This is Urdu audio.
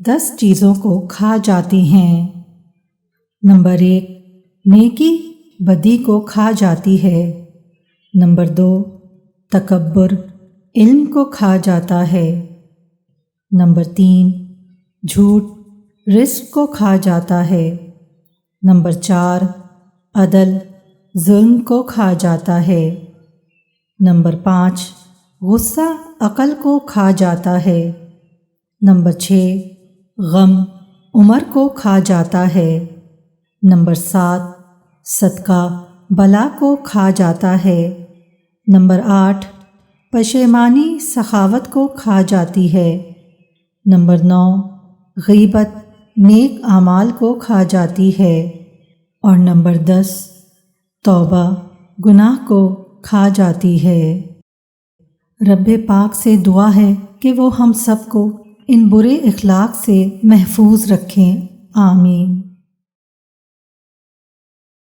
10 چیزوں کو کھا جاتی ہیں۔ نمبر 1، نیکی بدی کو کھا جاتی ہے۔ نمبر 2، تکبر علم کو کھا جاتا ہے۔ نمبر 3، جھوٹ رزق کو کھا جاتا ہے۔ نمبر 4، عدل ظلم کو کھا جاتا ہے۔ نمبر 5، غصہ عقل کو کھا جاتا ہے۔ نمبر 6، غم عمر کو کھا جاتا ہے۔ نمبر 7، صدقہ بلا کو کھا جاتا ہے۔ نمبر 8، پشیمانی سخاوت کو کھا جاتی ہے۔ نمبر 9، غیبت نیک اعمال کو کھا جاتی ہے۔ اور نمبر 10، توبہ گناہ کو کھا جاتی ہے۔ رب پاک سے دعا ہے کہ وہ ہم سب کو ان برے اخلاق سے محفوظ رکھیں۔ آمین۔